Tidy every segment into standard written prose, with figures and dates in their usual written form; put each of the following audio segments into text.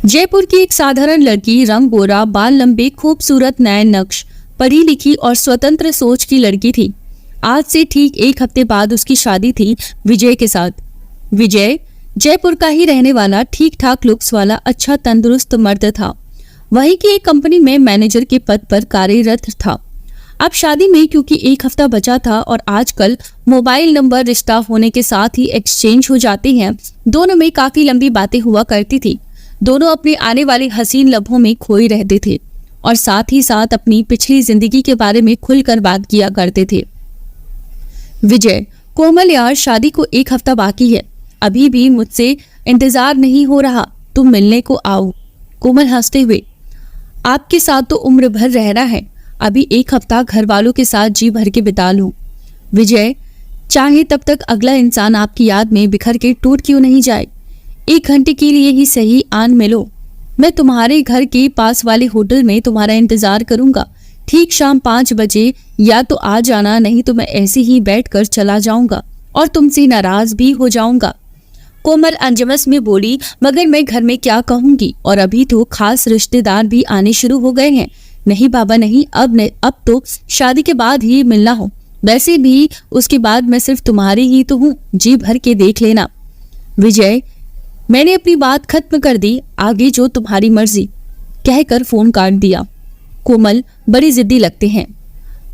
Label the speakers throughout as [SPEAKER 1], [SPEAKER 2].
[SPEAKER 1] जयपुर की एक साधारण लड़की, रंग गोरा, बाल लंबे, खूबसूरत नयन नक्श, पढ़ी लिखी और स्वतंत्र सोच की लड़की थी। आज से ठीक एक हफ्ते बाद उसकी शादी थी विजय के साथ। विजय जयपुर का ही रहने वाला, ठीक ठाक लुक्स वाला, अच्छा तंदुरुस्त मर्द था। वहीं की एक कंपनी में मैनेजर के पद पर कार्यरत था। अब शादी में क्योंकि एक हफ्ता बचा था और आजकल मोबाइल नंबर रिश्ता होने के साथ ही एक्सचेंज हो जाते हैं, दोनों में काफी लंबी बातें हुआ करती थी। दोनों अपने आने वाले हसीन लम्हों में खोए रहते थे और साथ ही साथ अपनी पिछली जिंदगी के बारे में खुलकर बात किया करते थे। विजय, कोमल यार, शादी को एक हफ्ता बाकी है, अभी भी मुझसे इंतजार नहीं हो रहा, तुम मिलने को आओ। कोमल हंसते हुए, आपके साथ तो उम्र भर रहना है, अभी एक हफ्ता घर वालों के साथ जी भर के बिता लूं। विजय, चाहे तब तक अगला इंसान आपकी याद में बिखर के टूट क्यों नहीं जाए। एक घंटे के लिए ही सही आन मिलो, मैं तुम्हारे घर के पास वाले होटल में तुम्हारा इंतजार करूंगा। ठीक शाम 5 बजे या तो आ जाना, नहीं तो मैं ऐसे ही बैठकर चला जाऊंगा और तुमसे नाराज भी हो जाऊंगा। कोमल अंजमस में बोली, मगर मैं घर में क्या कहूंगी, और अभी तो खास रिश्तेदार भी आने शुरू हो गए हैं। नहीं बाबा नहीं, अब तो शादी के बाद ही मिलना हो, वैसे भी उसके बाद मैं सिर्फ तुम्हारी ही तो हूँ, जी भर के देख लेना। विजय, मैंने अपनी बात खत्म कर दी, आगे जो तुम्हारी मर्जी, कहकर फोन काट दिया। कोमल, बड़ी जिद्दी लगते हैं,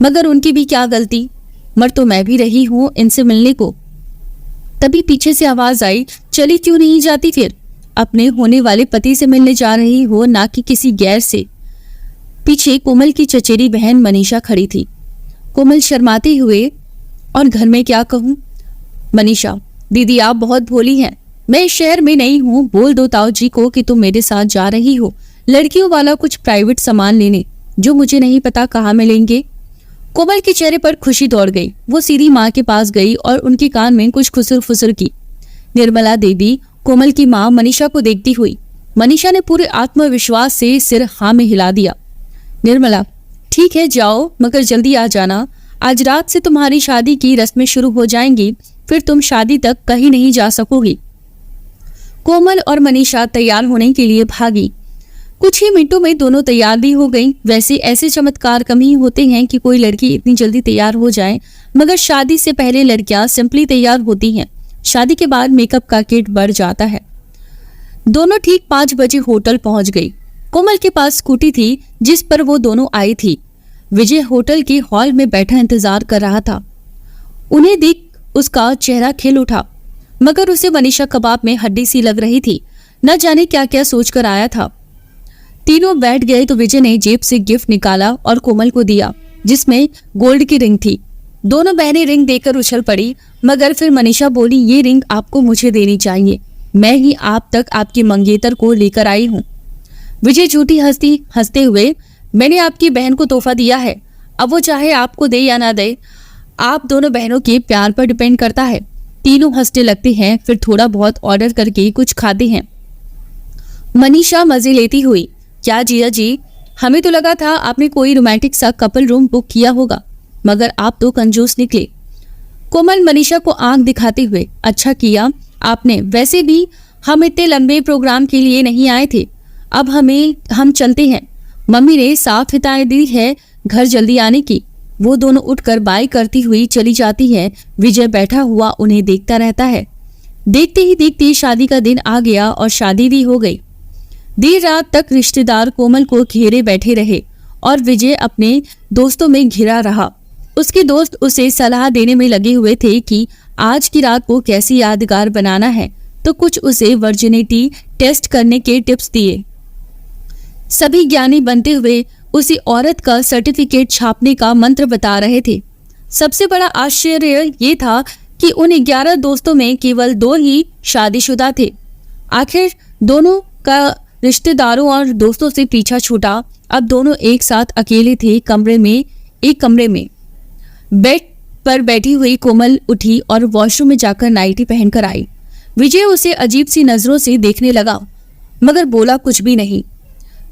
[SPEAKER 1] मगर उनकी भी क्या गलती, मर तो मैं भी रही हूँ इनसे मिलने को। तभी पीछे से आवाज आई, चली क्यों नहीं जाती फिर, अपने होने वाले पति से मिलने जा रही हो, ना कि किसी गैर से। पीछे कोमल की चचेरी बहन मनीषा खड़ी थी। कोमल शर्माते हुए, और घर में क्या कहूँ। मनीषा, दीदी आप बहुत भोली हैं, मैं इस शहर में नहीं हूँ, बोल दो ताऊ जी को कि तुम मेरे साथ जा रही हो, लड़कियों वाला कुछ प्राइवेट सामान लेने, जो मुझे नहीं पता कहाँ मिलेंगे। कोमल के चेहरे पर खुशी दौड़ गई। वो सीधी माँ के पास गई और उनके कान में कुछ खुसर फुसर की। निर्मला देवी, कोमल की माँ, मनीषा को देखती हुई। मनीषा ने पूरे आत्मविश्वास से सिर हाँ में हिला दिया। निर्मला, ठीक है जाओ, मगर जल्दी आ जाना, आज रात से तुम्हारी शादी की रस्में शुरू हो जाएंगी, फिर तुम शादी तक कहीं नहीं जा सकोगी। कोमल और मनीषा तैयार होने के लिए भागी। कुछ ही मिनटों में दोनों तैयार भी हो गईं। वैसे ऐसे चमत्कार कम ही होते हैं कि कोई लड़की इतनी जल्दी तैयार हो जाए, मगर शादी से पहले लड़कियां सिंपली तैयार होती हैं, शादी के बाद मेकअप का किट बढ़ जाता है। दोनों ठीक 5 बजे होटल पहुंच गई। कोमल के पास स्कूटी थी जिस पर वो दोनों आई थी। विजय होटल के हॉल में बैठा इंतजार कर रहा था। उन्हें देख उसका चेहरा खिल उठा, मगर उसे मनीषा कबाब में हड्डी सी लग रही थी। न जाने क्या क्या सोचकर आया था। तीनों बैठ गए तो विजय ने जेब से गिफ्ट निकाला और कोमल को दिया, जिसमें गोल्ड की रिंग थी। दोनों बहनें रिंग देकर उछल पड़ी, मगर फिर मनीषा बोली, ये रिंग आपको मुझे देनी चाहिए, मैं ही आप तक आपकी मंगेतर को लेकर आई हूँ। विजय झूठी हंसते हुए, मैंने आपकी बहन को तोहफा दिया है, अब वो चाहे आपको दे या ना दे, आप दोनों बहनों के प्यार पर डिपेंड करता है। तीनों हंसने लगते हैं, फिर थोड़ा बहुत ऑर्डर करके कुछ खाते हैं। मनीषा मजे लेती हुई, क्या जिया जी, हमें तो लगा था आपने कोई रोमांटिक सा कपल रूम बुक किया होगा, मगर आप तो कंजूस निकले। कोमल मनीषा को आंख दिखाते हुए, अच्छा किया आपने, वैसे भी हम इतने लंबे प्रोग्राम के लिए नहीं आए थे, अब हम चलते हैं, मम्मी ने साफ हिदायत दी है घर जल्दी आने की। वो दोनों उठकर बाय करती हुई चली जाती है। विजय बैठा हुआ उन्हें देखता रहता है। देखते ही देखते शादी का दिन आ गया और शादी भी हो गई। देर रात तक रिश्तेदार कोमल को घेरे बैठे रहे और विजय अपने दोस्तों में घिरा रहा। उसके दोस्त उसे सलाह देने में लगे हुए थे कि आज की रात को कैसी यादगार बनाना है, तो कुछ उसे वर्जिनिटी टेस्ट करने के टिप्स दिए। सभी ज्ञानी बनते हुए उसी औरत का सर्टिफिकेट छापने का मंत्र बता रहे थे। सबसे बड़ा आश्चर्य ये था कि उन 11 दोस्तों में केवल 2 ही शादीशुदा थे। आखिर दोनों का रिश्तेदारों और दोस्तों से पीछा छूटा। अब दोनों एक साथ अकेले थे एक कमरे में। बेड पर बैठी हुई कोमल उठी और वॉशरूम में जाकर नाइटी पहनकर आई। विजय उसे अजीब सी नजरों से देखने लगा, मगर बोला कुछ भी नहीं।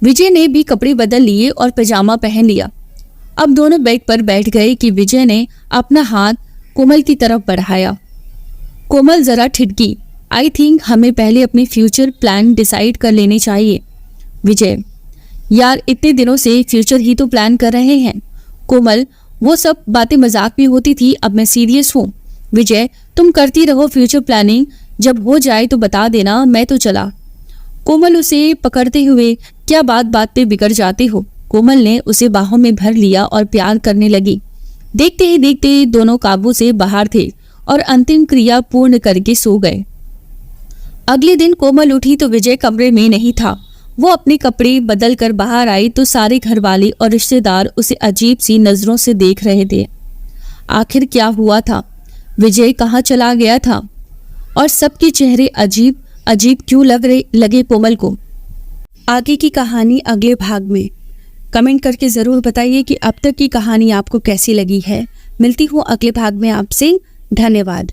[SPEAKER 1] विजय ने भी कपड़े बदल लिए और पैजामा पहन लिया। अब दोनों बेड पर बैठ गए कि विजय ने अपना हाथ कोमल की तरफ बढ़ाया। कोमल जरा ठिठकी, आई थिंक हमें पहले अपने फ्यूचर प्लान डिसाइड कर लेने चाहिए। विजय, यार इतने दिनों से फ्यूचर ही तो प्लान कर रहे हैं। कोमल, वो सब बातें मजाक में होती थी, अब मैं सीरियस हूँ। विजय, तुम करती रहो फ्यूचर प्लानिंग, जब हो जाए तो बता देना, मैं तो चला। कोमल उसे पकड़ते हुए, क्या बात बात पे बिगड़ जाते हो। कोमल ने उसे बाहों में भर लिया और प्यार करने लगी। देखते ही देखते दोनों काबू से बाहर थे और अंतिम क्रिया पूर्ण करके सो गए। अगले दिन कोमल उठी तो विजय कमरे में नहीं था। वो अपने कपड़े बदल कर बाहर आई तो सारे घरवाले और रिश्तेदार उसे अजीब सी नजरों से देख रहे थे। आखिर क्या हुआ था? विजय कहाँ चला गया था? और सबके चेहरे अजीब अजीब क्यों लगे कोमल को? आगे की कहानी अगले भाग में। कमेंट करके ज़रूर बताइए कि अब तक की कहानी आपको कैसी लगी है। मिलती हूँ अगले भाग में आपसे। धन्यवाद।